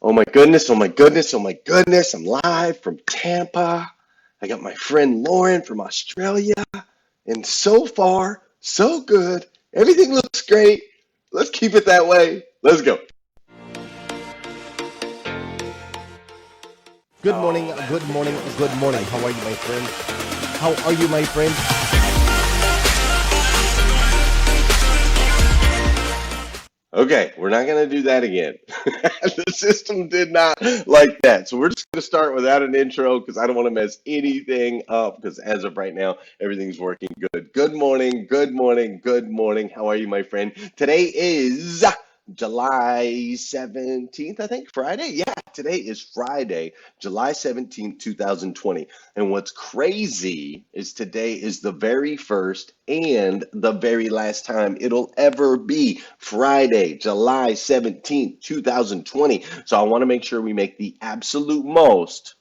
Oh my goodness, oh my goodness, oh my goodness. I'm live from Tampa. I got my friend Lauren from Australia. And so far, so good. Everything looks great. Let's keep it that way. Let's go. Good morning, good morning, good morning. How are you, my friend? How are you, my friend? Okay, we're not going to do that again. The system did not like that. So we're just going to start without an intro because I don't want to mess anything up because as of right now, everything's working good. Good morning, good morning, good morning. How are you, my friend? Today is July 17th, I think, Friday. Yeah, today is Friday, July 17th, 2020. And what's crazy is today is the very first and the very last time it'll ever be Friday, July 17th, 2020. So I want to make sure we make the absolute most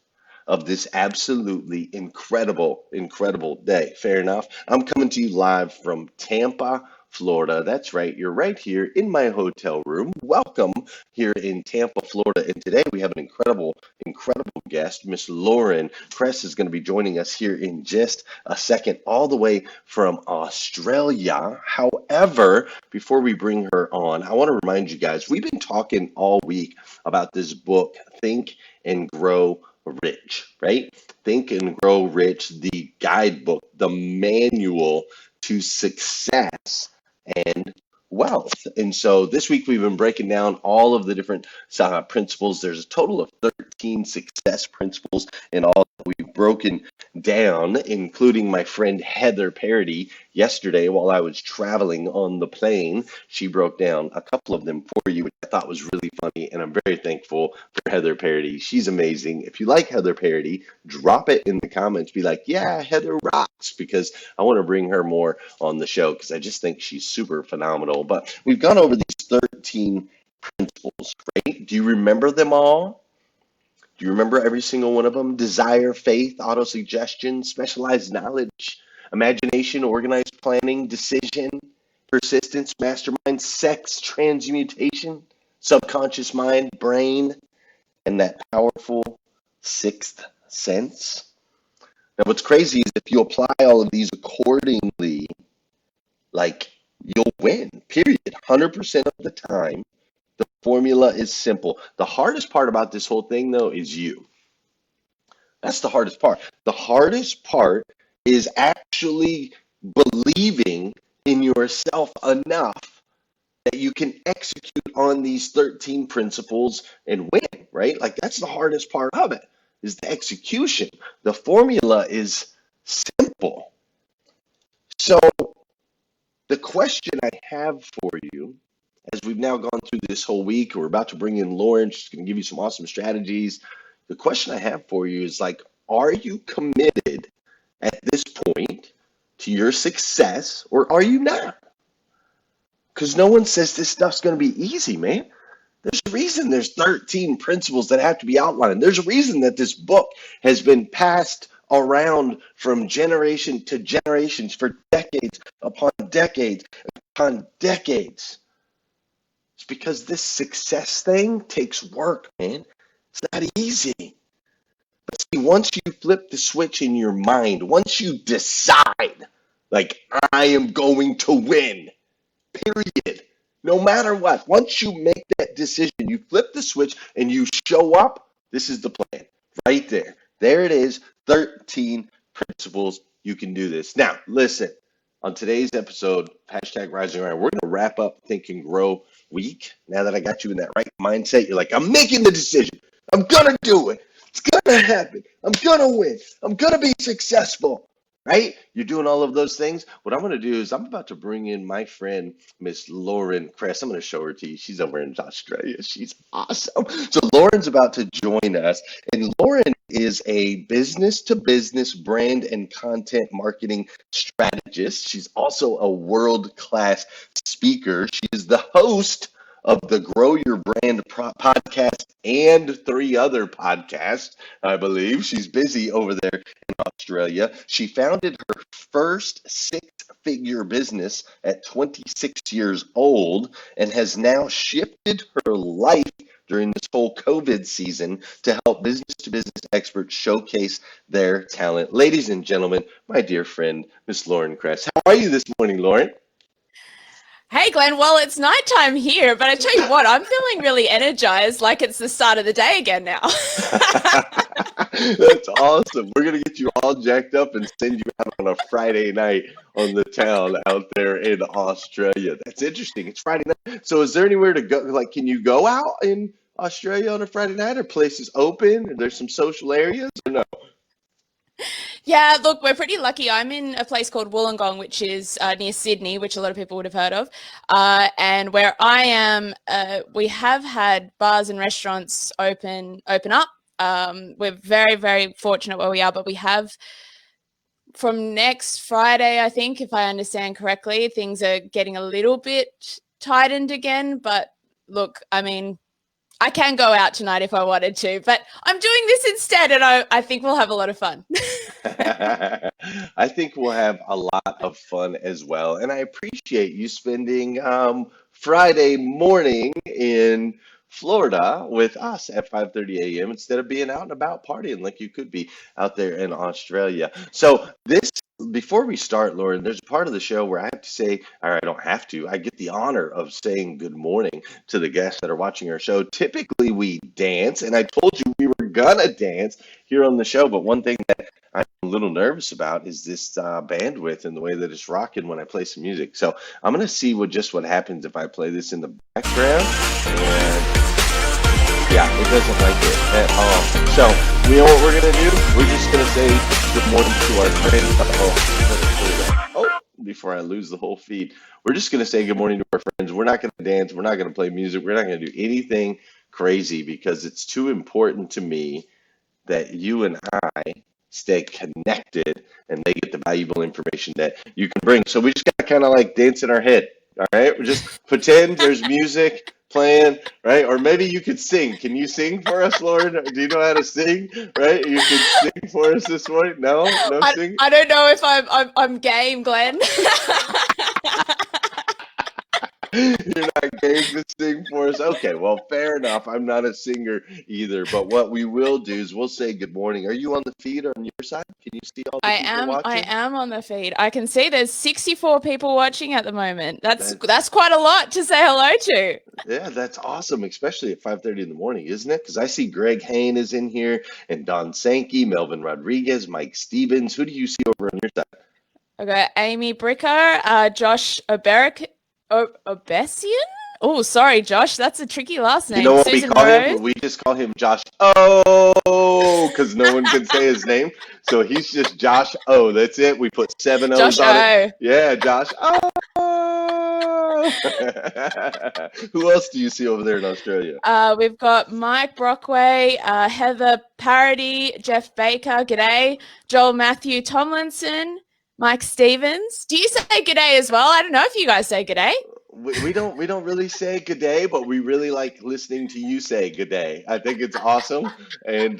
of this absolutely incredible, incredible day. Fair enough. I'm coming to you live from Tampa, Florida. That's right. You're right here in my hotel room. Welcome here in Tampa, Florida. And today we have an incredible, incredible guest. Miss Lauren Kress is going to be joining us here in just a second, all the way from Australia. However, before we bring her on, I want to remind you guys, we've been talking all week about this book, Think and Grow Rich, right? Think and Grow Rich, the guidebook, the manual to success and wealth. And so this week we've been breaking down all of the different principles. There's a total of 13 success principles and all that we've broken down, including my friend Heather Parody yesterday while I was traveling on the plane. She broke down a couple of them for you, which I thought was really funny, and I'm very thankful for Heather Parody. She's amazing. If you like Heather Parody, drop it in the comments. Be like, yeah, Heather rocks, because I want to bring her more on the show because I just think she's super phenomenal. But we've gone over these 13 principles, right? Do you remember them all? Do you remember every single one of them? Desire, faith, autosuggestion, specialized knowledge, imagination, organized planning, decision, persistence, mastermind, sex, transmutation, subconscious mind, brain, and that powerful sixth sense. Now, what's crazy is if you apply all of these accordingly, like, you'll win, period. 100% of the time. The formula is simple. The hardest part about this whole thing, though, is you. That's the hardest part. The hardest part is actually believing in yourself enough that you can execute on these 13 principles and win, right? Like, that's the hardest part of it, is the execution. The formula is simple. So the question I have for you, as we've now gone through this whole week, we're about to bring in Lauren. She's going to give you some awesome strategies. The question I have for you is, like, are you committed at this point to your success, or are you not? Because no one says this stuff's going to be easy, man. There's a reason there's 13 principles that have to be outlined. There's a reason that this book has been passed around from generation to generations for decades upon decades upon decades. It's because this success thing takes work, man. It's not easy. But see, once you flip the switch in your mind, once you decide, like, I am going to win, period, no matter what, once you make that decision, you flip the switch and you show up, this is the plan right there. There it is, 13 principles. You can do this. Now, listen, on today's episode, hashtag Rising Grind, we're going to wrap up Think and Grow Week. Now that I got you in that right mindset, you're like, I'm making the decision. I'm going to do it. It's going to happen. I'm going to win. I'm going to be successful. Right? You're doing all of those things. What I'm going to do is I'm about to bring in my friend, Miss Lauren Kress. I'm going to show her to you. She's over in Australia. She's awesome. So Lauren's about to join us. And Lauren is a business-to-business brand and content marketing strategist. She's also a world-class speaker. She is the host of the Grow Your Brand podcast and 3 other podcasts, I believe. She's busy over there in Australia. She founded her first 6-figure business at 26 years old and has now shifted her life during this whole COVID season to help business-to-business experts showcase their talent. Ladies and gentlemen, my dear friend, Miss Lauren Kress. How are you this morning, Lauren? Hey Glenn, well, it's nighttime here, but I tell you what, I'm feeling really energized, like it's the start of the day again now. That's awesome. We're going to get you all jacked up and send you out on a Friday night on the town out there in Australia. That's interesting. It's Friday night. So is there anywhere to go? Like, can you go out in Australia on a Friday night? Are places open? Are there some social areas or no? Yeah, look, we're pretty lucky. I'm in a place called Wollongong, which is near Sydney, which a lot of people would have heard of. And where I am, we have had bars and restaurants open up. We're very, very fortunate where we are, but we have from next Friday, I think, if I understand correctly, things are getting a little bit tightened again. But look, I mean, I can go out tonight if I wanted to, but I'm doing this instead, and I think we'll have a lot of fun. I think we'll have a lot of fun as well. And I appreciate you spending Friday morning in Florida with us at 5:30 a.m. instead of being out and about partying like you could be out there in Australia. So before we start, Lauren, there's a part of the show where I have to say, or I don't have to, I get the honor of saying good morning to the guests that are watching our show. Typically we dance, and I told you we were gonna dance here on the show, but one thing that I'm a little nervous about is this bandwidth and the way that it's rocking when I play some music. So I'm gonna see what happens if I play this in the background. And yeah, it doesn't like it at all. So we know what we're gonna do? We're just gonna say good morning to our friends. Before I lose the whole feed, we're just gonna say good morning to our friends. We're not gonna dance. We're not gonna play music. We're not gonna do anything crazy because it's too important to me that you and I stay connected and they get the valuable information that you can bring. So we just gotta kind of like dance in our head. All right, we just pretend there's music playing, right? Or maybe you could sing. Can you sing for us, Lauren? Do you know how to sing? Right? You could sing for us this morning. No, no sing. I don't know if I'm game, Glenn. You're not game to sing for us. Okay, well, fair enough. I'm not a singer either. But what we will do is we'll say good morning. Are you on the feed on your side? Can you see all the people watching? I am on the feed. I can see there's 64 people watching at the moment. That's quite a lot to say hello to. Yeah, that's awesome, especially at 5:30 in the morning, isn't it? Because I see Greg Hain is in here, and Don Sankey, Melvin Rodriguez, Mike Stevens. Who do you see over on your side? I got Amy Bricker, Josh Obesian? Oh, sorry, Josh. That's a tricky last name. You know what Susan we call Rose. him? We just call him Josh O, because no one can say his name. So he's just Josh O. That's it. We put 7 O's Josh on O. it. Yeah, Josh O. Who else do you see over there in Australia? We've got Mike Brockway, Heather Parody, Jeff Baker, g'day, Joel Matthew Tomlinson, Mike Stevens. Do you say g'day as well? I don't know if you guys say g'day. We don't really say good day, but we really like listening to you say good day. I think it's awesome, and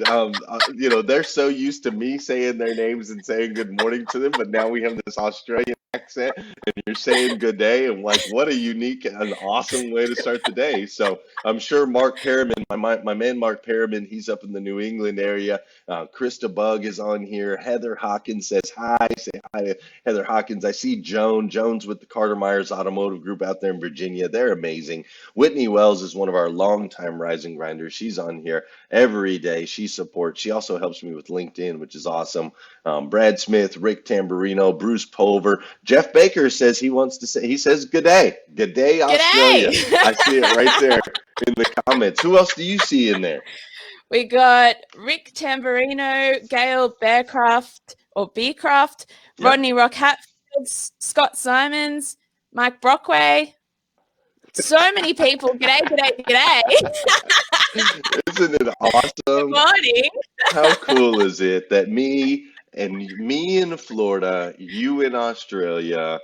you know, they're so used to me saying their names and saying good morning to them, but now we have this Australian accent, and you're saying good day, and like, what a unique and awesome way to start the day. So I'm sure Mark Perriman, my man Mark Perriman, he's up in the New England area. Krista Bug is on here. Heather Hawkins says hi. Say hi to Heather Hawkins. I see Jones with the Carter Myers Automotive Group out there in Virginia. They're amazing. Whitney Wells is one of our longtime Rising Grinders. She's on here every day. She supports. She also helps me with LinkedIn, which is awesome. Brad Smith, Rick Tamburino, Bruce Pulver. Jeff Baker says he says good day. Good day, Australia. I see it right there in the comments. Who else do you see in there? We got Rick Tamburino, Gail Bearcraft or Beecraft, Yep. Rodney Rock Hatfield, Scott Simons, Mike Brockway. So many people. G'day, g'day, g'day. Isn't it awesome? Good morning. How cool is it that me in Florida, you in Australia,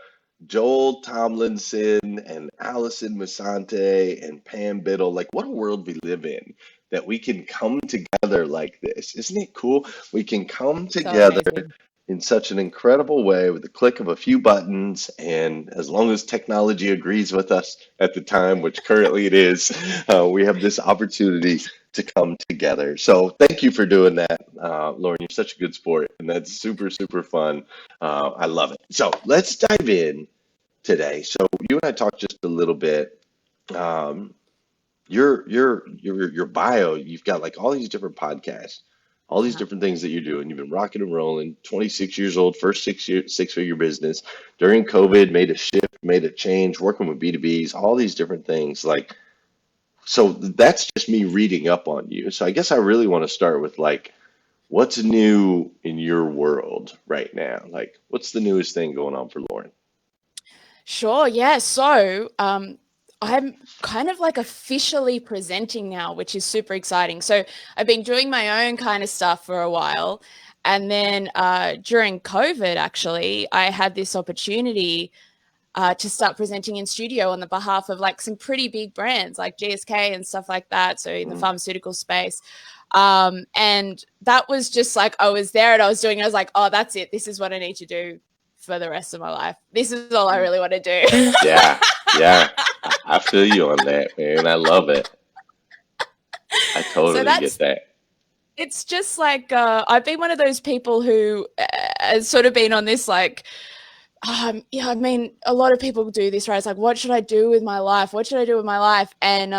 Joel Tomlinson and Allison Musante and Pam Biddle, like what a world we live in that we can come together like this. Isn't it cool? We can come together. in such an incredible way with the click of a few buttons. And as long as technology agrees with us at the time, which currently it is, we have this opportunity to come together. So thank you for doing that, Lauren. You're such a good sport, and that's super, super fun. I love it. So let's dive in today. So you and I talked just a little bit. Um, your bio, you've got like all these different podcasts, all these Uh-huh. different things that you're doing. You've been rocking and rolling, 26 years old, first 6 year, six-figure business. During COVID, made a shift, made a change, working with B2Bs, all these different things. Like, so that's just me reading up on you. So I guess I really want to start with like, what's new in your world right now? Like, what's the newest thing going on for Lauren? Sure, yeah. So, I'm kind of like officially presenting now, which is super exciting. So, I've been doing my own kind of stuff for a while. And then during COVID, actually, I had this opportunity to start presenting in studio on the behalf of like some pretty big brands like GSK and stuff like that. So, in the Mm. pharmaceutical space. And that was just like, I was there and I was doing it. I was like, oh, that's it. This is what I need to do for the rest of my life. This is all I really want to do. Yeah, yeah. I feel you on that, man. I love it. I So totally get that. it's just like, I've been one of those people who has sort of been on this like, yeah, I mean, a lot of people do this, right? It's like, what should I do with my life? What should I do with my life? And,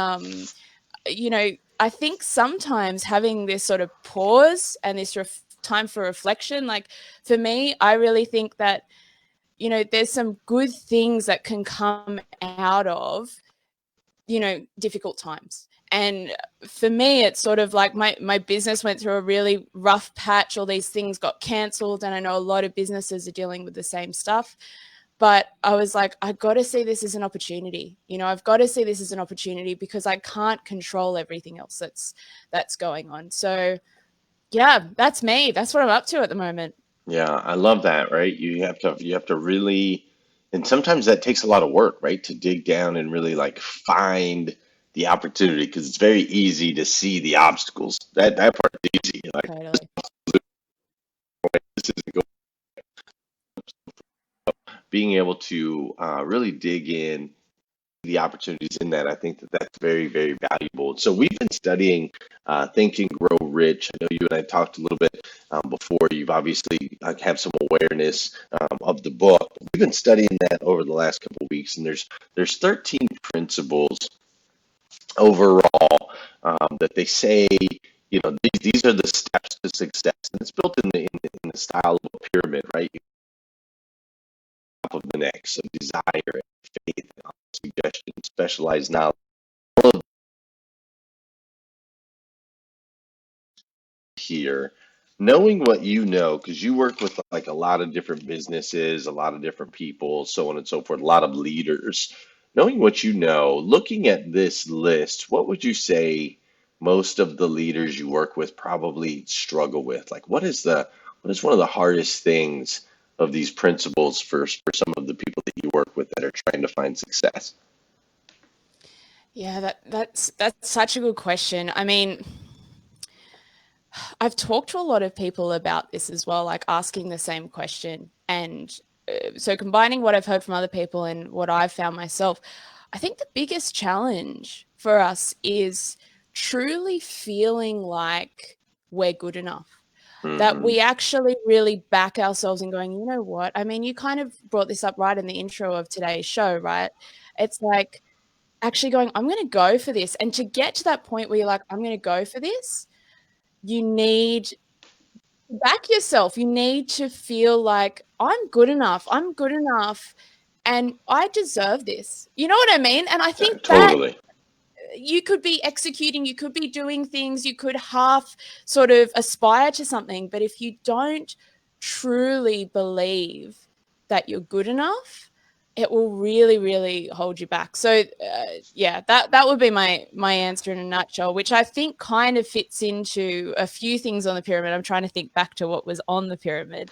you know, I think sometimes having this sort of pause and this time for reflection, like for me, I really think that, you know, there's some good things that can come out of, you know, difficult times. And for me, it's sort of like my business went through a really rough patch. All these things got canceled. And I know a lot of businesses are dealing with the same stuff. But I was like, I got to see this as an opportunity. You know, I've got to see this as an opportunity because I can't control everything else that's going on. So yeah, that's me. That's what I'm up to at the moment. Yeah, I love that, right? You have to really, and sometimes that takes a lot of work, right? To dig down and really like find the opportunity because it's very easy to see the obstacles. That part is easy. Like Totally. this isn't going, being able to really dig in the opportunities in that. I think that that's very, very valuable. So we've been studying Think and Grow Rich. I know you and I talked a little bit before. You've obviously have some awareness of the book. We've been studying that over the last couple of weeks, and there's 13 principles overall that they say. You know, these are the steps to success, and it's built in the style of a pyramid, right? Top of the next, so desire, and faith, and suggestion, specialized knowledge. All of here, knowing what you know, because you work with like a lot of different businesses, a lot of different people, so on and so forth, a lot of leaders. Knowing what you know, looking at this list, what would you say most of the leaders you work with probably struggle with? Like, what is one of the hardest things of these principles for some of the people that you work with that are trying to find success? Yeah, that's such a good question. I mean, I've talked to a lot of people about this as well, like asking the same question. And so combining what I've heard from other people and what I've found myself, I think the biggest challenge for us is truly feeling like we're good enough, that Hmm. we actually really back ourselves and going, you know what? I mean, you kind of brought this up right in the intro of today's show, right? It's like actually going, I'm going to go for this. And to get to that point where you're like, I'm going to go for this, you need to back yourself. You need to feel like I'm good enough. I'm good enough and I deserve this. You know what I mean? And I think that Totally. you could be executing, you could be doing things, you could half sort of aspire to something, but if you don't truly believe that you're good enough, it will really, really hold you back. So, yeah, that would be my answer in a nutshell, which I think kind of fits into a few things on the pyramid. I'm trying to think back to what was on the pyramid.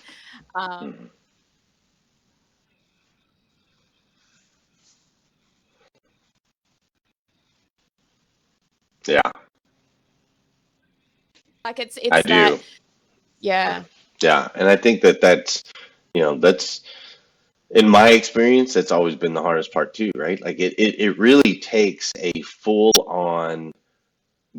Um, Mhm. Yeah, like I it's that, do. yeah. Yeah, and I think that that's in my experience, that's always been the hardest part too, right? Like it really takes a full on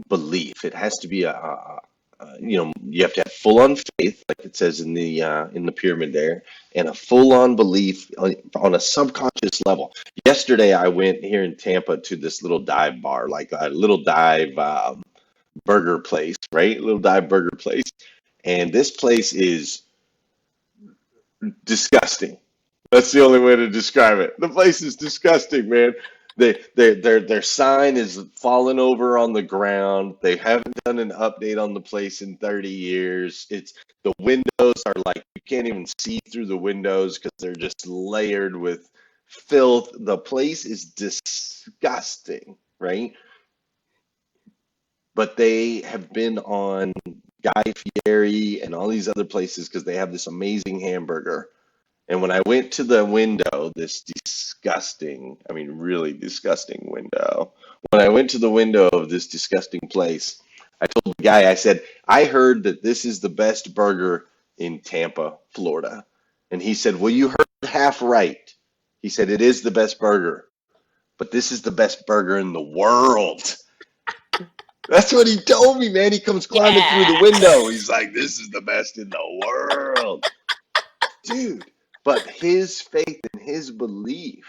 belief. It has to be you have to have full on faith, like it says in the pyramid there, and a full on belief on a subconscious level. Yesterday, I went here in Tampa to this little dive bar, like a little dive burger place, right? Little dive burger place, and this place is disgusting. That's the only way to describe it. The place is disgusting, man. Their sign is fallen over on the ground. They haven't done an update on the place in 30 years. It's the windows are like you can't even see through the windows because they're just layered with filth. The place is disgusting, right? But they have been on Guy Fieri and all these other places because they have this amazing hamburger. And when I went to the window, this disgusting, I mean, really disgusting window, when I went to the window of this disgusting place, I told the guy, I said, I heard that this is the best burger in Tampa, Florida. And he said, well, you heard half right. He said, it is the best burger, but this is the best burger in the world. That's what he told me, man. He comes climbing through the Yeah. window. He's like, this is the best in the world. Dude, but his faith and his belief,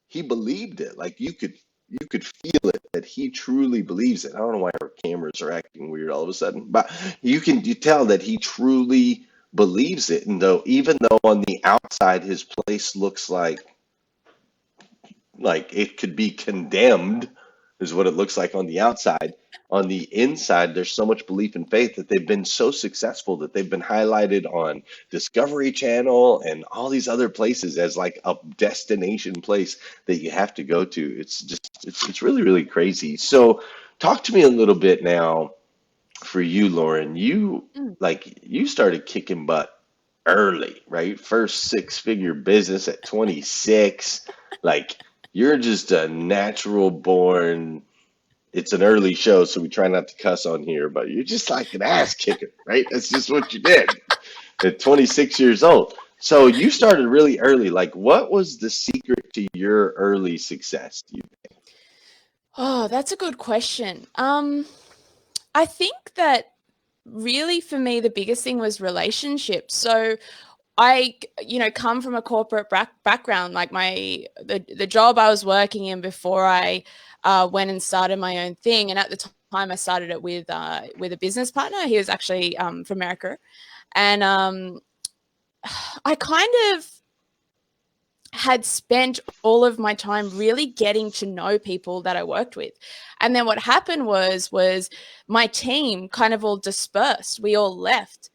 he believed it. Like you could feel it that he truly believes it. I don't know why our cameras are acting weird all of a sudden, but you tell that he truly believes it. And though even though on the outside his place looks like it could be condemned, is what it looks like on the outside. On the inside, there's so much belief and faith that they've been so successful that they've been highlighted on Discovery Channel and all these other places as like a destination place that you have to go to. It's really, really crazy. So talk to me a little bit now for you, Lauren. You started kicking butt early, right? First six-figure business at 26. Like you're just a natural born. It's an early show, so we try not to cuss on here, but you're just like an ass kicker, right? That's just what you did at 26 years old. So you started really early. Like, what was the secret to your early success? Oh, that's a good question. I think that really for me the biggest thing was relationships. So I, come from a corporate background. Like the job I was working in before I went and started my own thing, and at the time I started it with a business partner. He was actually from America, and I kind of had spent all of my time really getting to know people that I worked with. And then what happened was my team kind of all dispersed. We all left.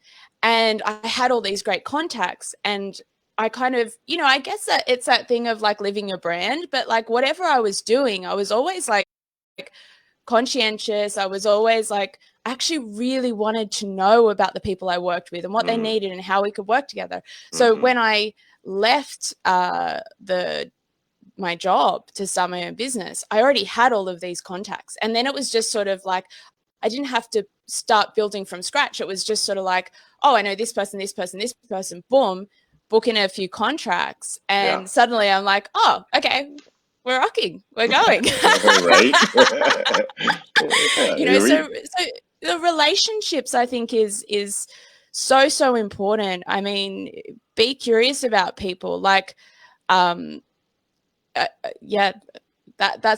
And I had all these great contacts, and I kind of, I guess that it's that thing of like living your brand, but like whatever I was doing, I was always like conscientious. I was always like, I actually really wanted to know about the people I worked with and what they needed and how we could work together. So when I left my job to start my own business, I already had all of these contacts. And then it was just sort of like, I didn't have to start building from scratch. It was just sort of like, oh, I know this person, this person, this person, boom, book in a few contracts. And suddenly I'm like, oh, okay, we're rocking, we're going. Right? So the relationships I think is so important. I mean, be curious about people. Like, that's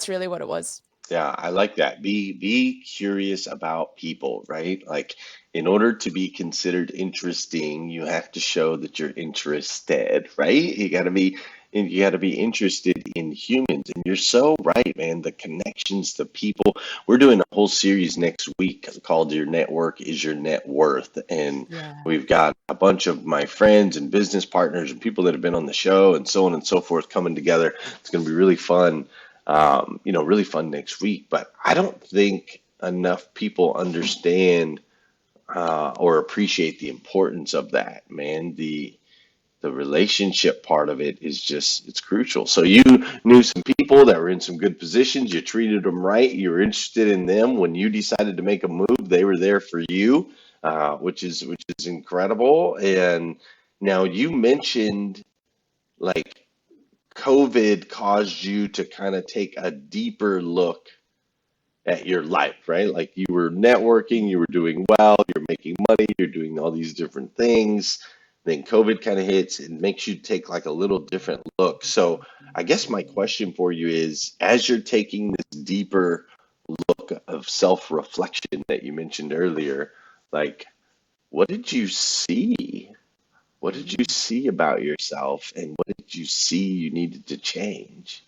really what it was. Yeah, I like that. Be curious about people, right? Like in order to be considered interesting, you have to show that you're interested, right? You got to be interested in humans. And you're so right, man. The connections to people. We're doing a whole series next week called Your Network is Your Net Worth. And we've got a bunch of my friends and business partners and people that have been on the show and so on and so forth coming together. It's going to be really fun. Really fun next week. But I don't think enough people understand or appreciate the importance of that, man. The relationship part of it is it's crucial. So you knew some people that were in some good positions. You treated them right. You were interested in them. When you decided to make a move, they were there for you. which is incredible. And now you mentioned like COVID caused you to kind of take a deeper look at your life, right? Like you were networking, you were doing well, you're making money, you're doing all these different things. Then COVID kind of hits and makes you take like a little different look. So I guess my question for you is, as you're taking this deeper look of self-reflection that you mentioned earlier, like what did you see? What did you see about yourself and what did you see you needed to change?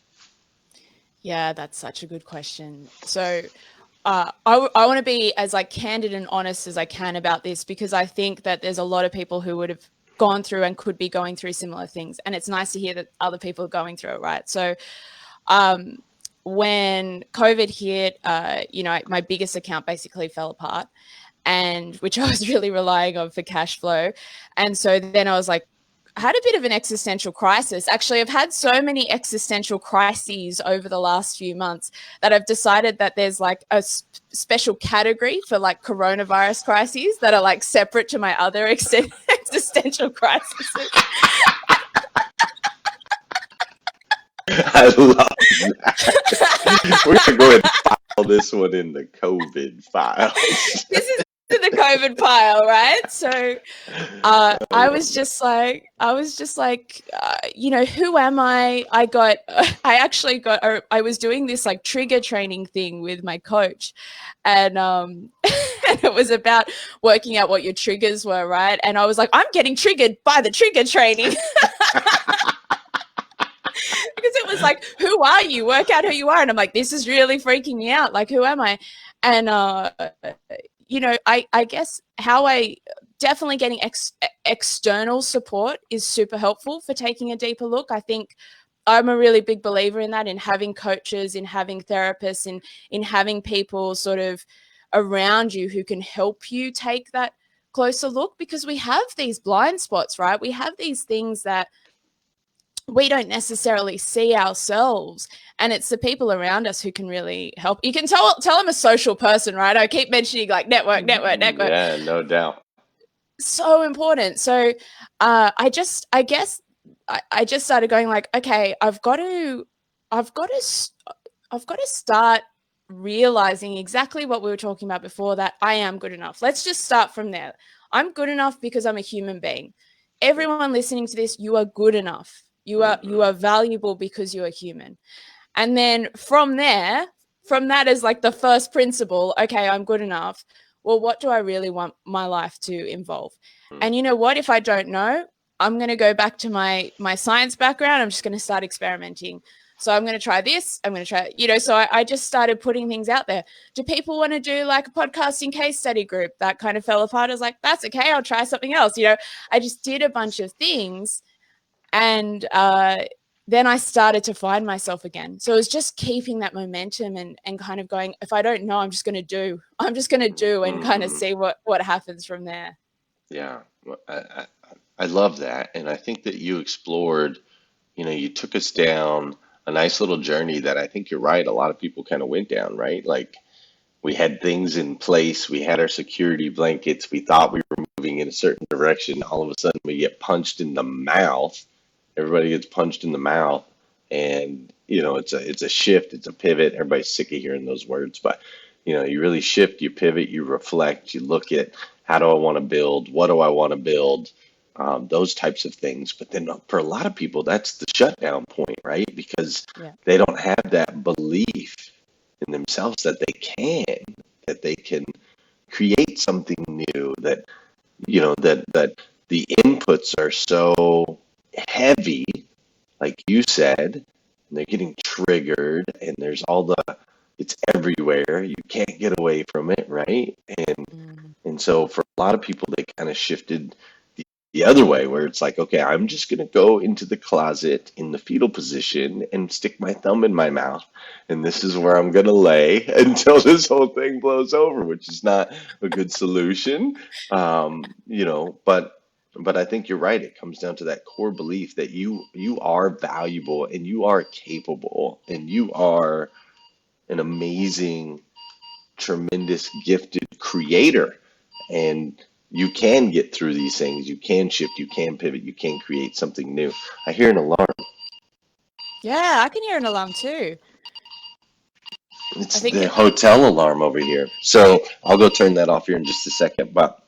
Yeah, that's such a good question. So I want to be as like candid and honest as I can about this, because I think that there's a lot of people who would have gone through and could be going through similar things. And it's nice to hear that other people are going through it, right? So um, when COVID hit, my biggest account basically fell apart, and which I was really relying on for cash flow. And so then I was like, I had a bit of an existential crisis. Actually, I've had so many existential crises over the last few months that I've decided that there's like a special category for like coronavirus crises that are like separate to my other existential crises. I love that. We're gonna go ahead and file this one in the COVID files. This is in the COVID pile, right? So I was just like, who am I? I was doing this like trigger training thing with my coach, and and it was about working out what your triggers were, right? And I was like, I'm getting triggered by the trigger training. Because it was like, who are you? Work out who you are. And I'm like, this is really freaking me out. Like, who am I? And, I guess how I definitely getting external support is super helpful for taking a deeper look. I think I'm a really big believer in that, in having coaches, in having therapists, in having people sort of around you who can help you take that closer look, because we have these blind spots, right? We have these things that we don't necessarily see ourselves, and it's the people around us who can really help. You can tell I'm a social person, right? I keep mentioning like network. Yeah, no doubt. So important. So I just started going like, okay, I've got to start realizing exactly what we were talking about before, that I am good enough. Let's just start from there. I'm good enough because I'm a human being. Everyone listening to this, you are good enough. You are valuable because you are human. And then from that is like the first principle. Okay, I'm good enough. Well, what do I really want my life to involve? And you know what? If I don't know, I'm going to go back to my science background. I'm just going to start experimenting. So I'm going to try this. I'm going to try, so I just started putting things out there. Do people want to do like a podcasting case study group? That kind of fell apart. I was like, that's okay. I'll try something else. I just did a bunch of things. And then I started to find myself again. So it was just keeping that momentum and kind of going, if I don't know, I'm just going to do and kind of see what happens from there. Yeah, I love that. And I think that you explored, you took us down a nice little journey that I think you're right. A lot of people kind of went down, right? Like we had things in place, we had our security blankets, we thought we were moving in a certain direction. All of a sudden we get punched in the mouth. Everybody gets punched in the mouth, and it's a shift, it's a pivot. Everybody's sick of hearing those words, but you really shift, you pivot, you reflect, you look at how do I want to build, what do I want to build, those types of things. But then for a lot of people, that's the shutdown point, right? Because they don't have that belief in themselves that they can create something new, that that the inputs are so heavy, like you said, and they're getting triggered, and there's it's everywhere. You can't get away from it, right? And so for a lot of people, they kind of shifted the other way, where it's like, okay, I'm just going to go into the closet in the fetal position and stick my thumb in my mouth, and this is where I'm going to lay until this whole thing blows over, which is not a good solution, but I think you're right. It comes down to that core belief that you are valuable, and you are capable, and you are an amazing, tremendous, gifted creator. And you can get through these things. You can shift, you can pivot, you can create something new. I hear an alarm. Yeah, I can hear an alarm too. I It's think the it, hotel alarm over here. So I'll go turn that off here in just a second. But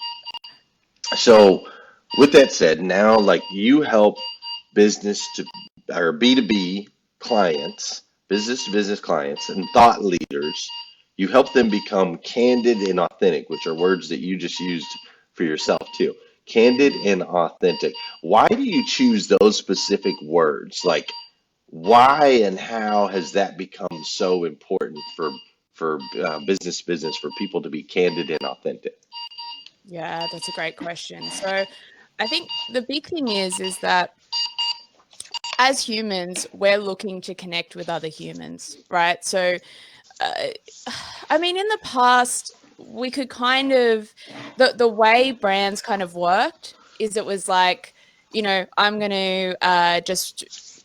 so with that said, now like you help business to or B2B clients, business to business clients and thought leaders, you help them become candid and authentic, which are words that you just used for yourself too. Candid and authentic. Why do you choose those specific words? Like why and how has that become so important for business for people to be candid and authentic? yeah, that's a great question. So I think the big thing is that as humans, we're looking to connect with other humans, right? So uh, I mean, in the past, we could kind of the way brands kind of worked is it was like, I'm going to just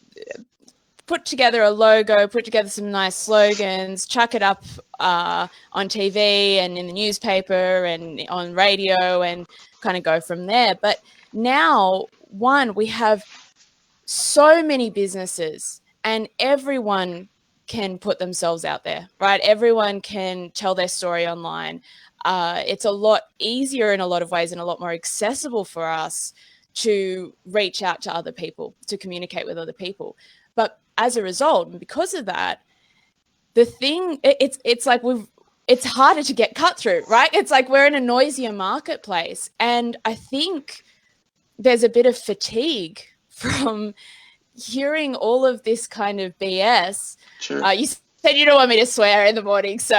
put together a logo, put together some nice slogans, chuck it up on TV and in the newspaper and on radio, and kind of go from there. But now, one, we have so many businesses, and everyone can put themselves out there, right? Everyone can tell their story online. It's a lot easier in a lot of ways and a lot more accessible for us to reach out to other people, to communicate with other people. But as a result, and because of that, it's like it's harder to get cut through, right? It's like we're in a noisier marketplace, and I think there's a bit of fatigue from hearing all of this kind of BS. Sure. You said you don't want me to swear in the morning, so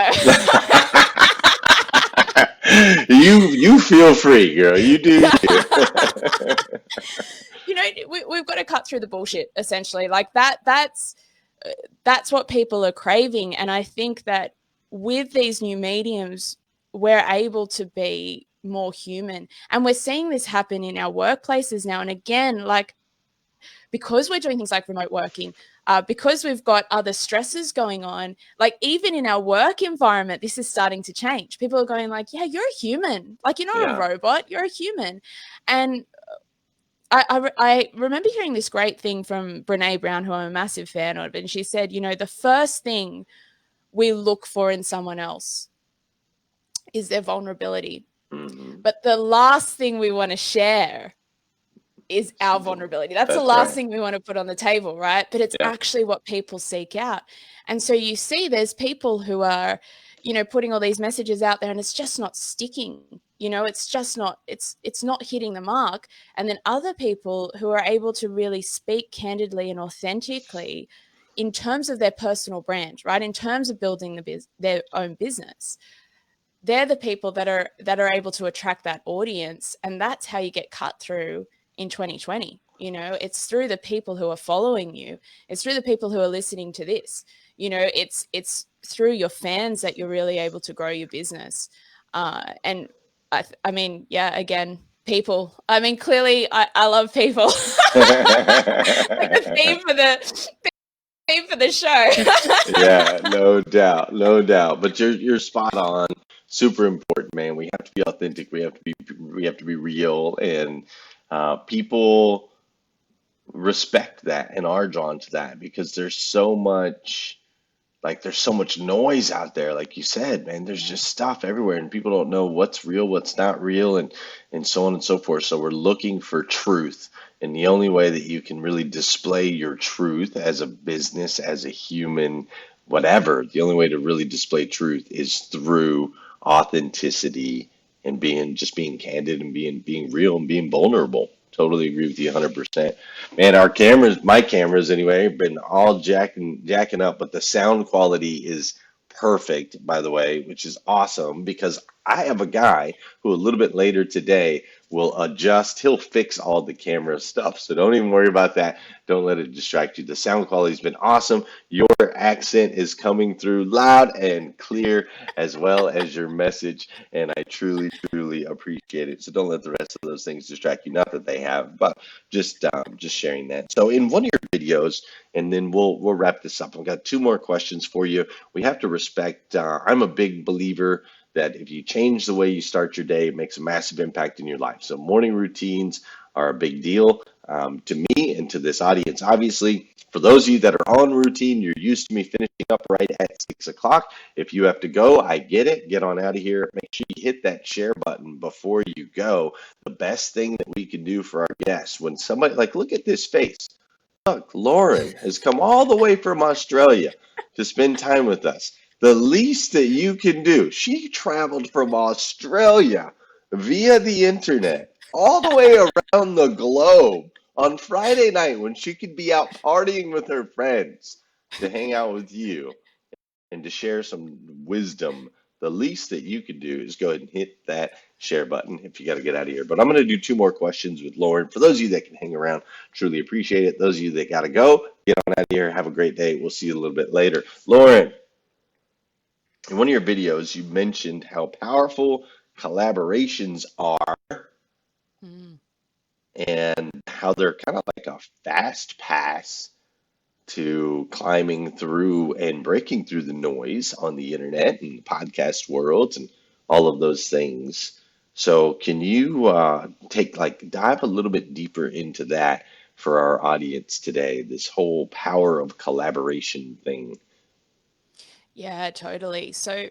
You feel free, girl. You do. we've got to cut through the bullshit, essentially. Like that's what people are craving, and I think that with these new mediums, we're able to be more human, and we're seeing this happen in our workplaces now. And again, like, because we're doing things like remote working, because we've got other stresses going on, like even in our work environment, this is starting to change. People are going like, yeah, you're a human. Like, you're not a robot, you're a human. And I remember hearing this great thing from Brene Brown, who I'm a massive fan of, and she said, the first thing we look for in someone else is their vulnerability. Mm-hmm. But the last thing we want to share is our vulnerability. That's the last thing we want to put on the table, right? But it's actually what people seek out. And so you see there's people who are, putting all these messages out there, and it's just not sticking. It's just not, it's not hitting the mark. And then other people who are able to really speak candidly and authentically in terms of their personal brand, right? In terms of building their own business. They're the people that are able to attract that audience, and that's how you get cut through in 2020. It's through the people who are following you. It's through the people who are listening to this. It's through your fans that you're really able to grow your business. And I mean, yeah, again, people. I mean, clearly, I love people. Like the theme for the show. Yeah, no doubt, no doubt. But you're spot on. Super important, man. We have to be authentic. We have to be real, and people respect that and are drawn to that because there's so much noise out there, like you said, man. There's just stuff everywhere, and people don't know what's real, what's not real, and so on and so forth. So we're looking for truth, and the only way that you can really display your truth as a business, as a human, whatever, the only way to really display truth is through authenticity and being candid and being real and being vulnerable. Totally agree with you 100%. Man, our cameras, my cameras anyway, have been all jacking up, but the sound quality is perfect, by the way, which is awesome because I have a guy who a little bit later today will adjust. He'll fix all the camera stuff. So don't even worry about that. Don't let it distract you. The sound quality's been awesome. Your accent is coming through loud and clear as well as your message. And I truly, truly appreciate it. So don't let the rest of those things distract you. Not that they have, but just sharing that. So in one of your videos, and then we'll wrap this up. I've got two more questions for you. We have to respect. I'm a big believer that if you change the way you start your day, it makes a massive impact in your life. So morning routines are a big deal to me and to this audience. Obviously, for those of you that are on routine, you're used to me finishing up right at 6 o'clock. If you have to go, I get it. Get on out of here. Make sure you hit that share button before you go. The best thing that we can do for our guests, when somebody, like, look at this face. Look, Lauren has come all the way from Australia to spend time with us. The least that you can do, she traveled from Australia via the internet all the way around the globe on Friday night when she could be out partying with her friends to hang out with you and to share some wisdom. The least that you could do is go ahead and hit that share button if you got to get out of here. But I'm going to do two more questions with Lauren. For those of you that can hang around, truly appreciate it. Those of you that got to go, get on out of here. Have a great day. We'll see you a little bit later. Lauren, in one of your videos, you mentioned how powerful collaborations are Mm. and how they're kind of like a fast pass to climbing through and breaking through the noise on the internet and the podcast world and all of those things. So can you dive a little bit deeper into that for our audience today, this whole power of collaboration thing? Yeah, totally. So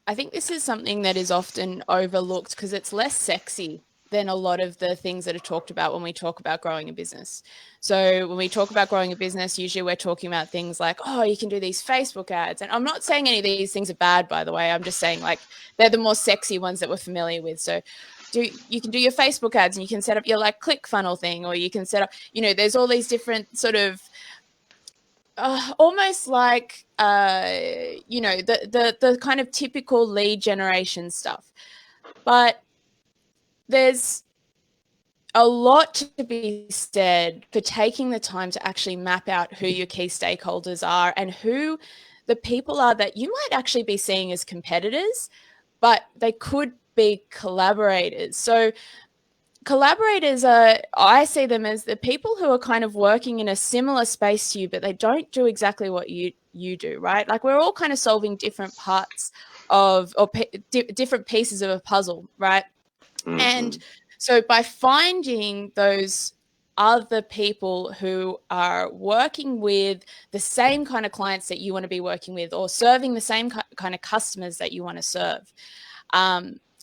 I think this is something that is often overlooked because it's less sexy than a lot of the things that are talked about when we talk about growing a business. So when we talk about growing a business, usually we're talking about things like, oh, you can do these Facebook ads. And I'm not saying any of these things are bad, by the way. I'm just saying like they're the more sexy ones that we're familiar with. So you can do your Facebook ads and you can set up your like click funnel thing, or you can set up, there's all these different sort of almost like the kind of typical lead generation stuff, but there's a lot to be said for taking the time to actually map out who your key stakeholders are and who the people are that you might actually be seeing as competitors, but they could be collaborators. So collaborators I see them as the people who are kind of working in a similar space to you, but they don't do exactly what you do, right? Like we're all kind of solving different parts of or different pieces of a puzzle, right? Mm-hmm. And so by finding those other people who are working with the same kind of clients that you want to be working with, or serving the same kind of customers that you want to serve,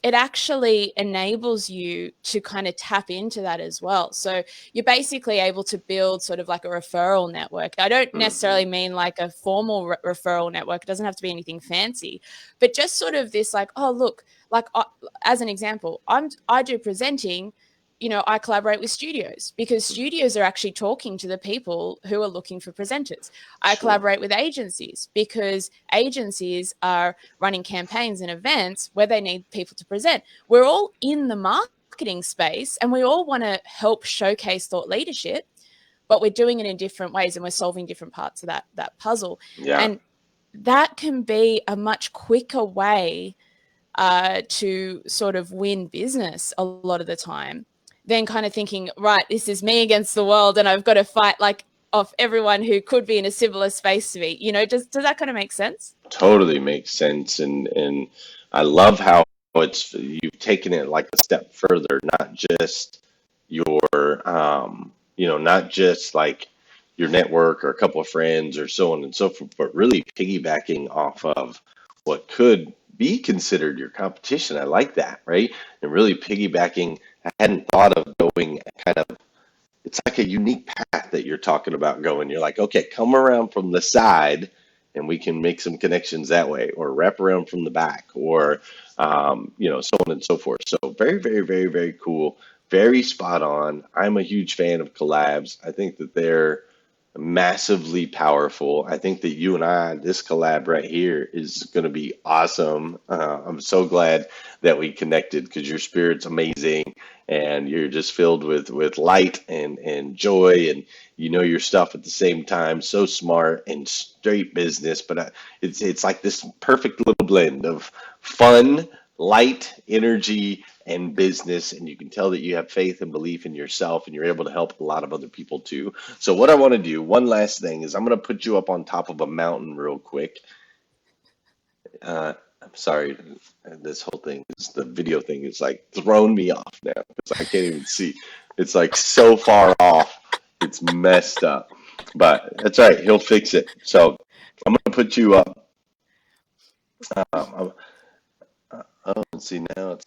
it actually enables you to kind of tap into that as well. So you're basically able to build sort of like a referral network. I don't necessarily mean like a formal referral network. It doesn't have to be anything fancy, but just sort of this like, oh, look, like as an example, I do presenting. I collaborate with studios because studios are actually talking to the people who are looking for presenters. I Sure. collaborate with agencies because agencies are running campaigns and events where they need people to present. We're all in the marketing space and we all want to help showcase thought leadership, but we're doing it in different ways and we're solving different parts of that puzzle. Yeah. And that can be a much quicker way to sort of win business a lot of the time than kind of thinking, right, this is me against the world and I've got to fight like off everyone who could be in a similar space to me. Does that kind of make sense? Totally makes sense, and I love how you've taken it like a step further, not just your not just like your network or a couple of friends or so on and so forth, but really piggybacking off of what could be considered your competition. I like that, right? And really piggybacking. I hadn't thought of going kind of, it's like a unique path that you're talking about going. You're like, okay, come around from the side and we can make some connections that way, or wrap around from the back, or, so on and so forth. So very, very, very, very cool. Very spot on. I'm a huge fan of collabs. I think that they're massively powerful. I think that you and I, this collab right here is going to be awesome. I'm so glad that we connected because your spirit's amazing and you're just filled with light and joy, and you know your stuff at the same time. So smart and straight business, but it's like this perfect little blend of fun, light, energy, and business, and you can tell that you have faith and belief in yourself, and you're able to help a lot of other people too. So what I want to do, one last thing, is I'm going to put you up on top of a mountain real quick. I'm sorry. This whole thing, the video thing is like thrown me off now because I can't even see. It's like so far off. It's messed up. But that's all right. He'll fix it. So I'm gonna put you up. Um, oh, see now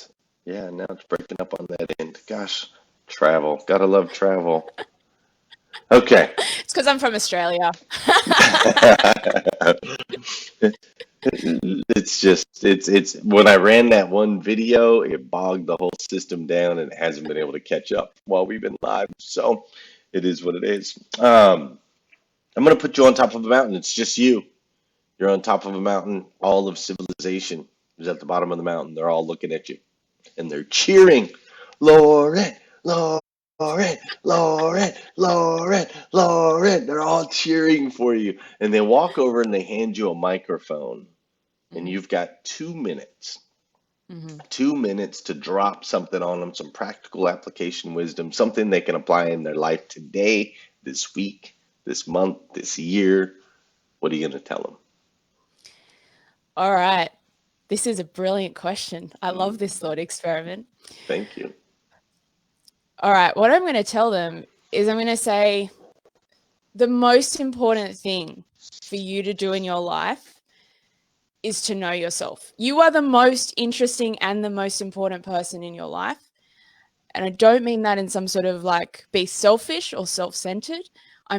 now it's breaking up on that end. Gosh, travel. Gotta love travel. Okay. It's because I'm from Australia. It's just it's when I ran that one video, it bogged the whole system down and it hasn't been able to catch up while we've been live. So it is what it is. I'm gonna put you on top of a mountain. It's just you. You're on top of a mountain. All of civilization is at the bottom of the mountain. They're all looking at you and they're cheering, Lauren, Lauren, Lauren, Lauren, Lauren. They're all cheering for you. And they walk over and they hand you a microphone. And you've got 2 minutes, Mm-hmm. 2 minutes to drop something on them, some practical application wisdom, something they can apply in their life today, this week, this month, this year. What are you going to tell them? All right. This is a brilliant question. I love this thought experiment. Thank you. All right. What I'm going to tell them is I'm going to say the most important thing for you to do in your life is to know yourself. You are the most interesting and the most important person in your life. And I don't mean that in some sort of like be selfish or self-centered.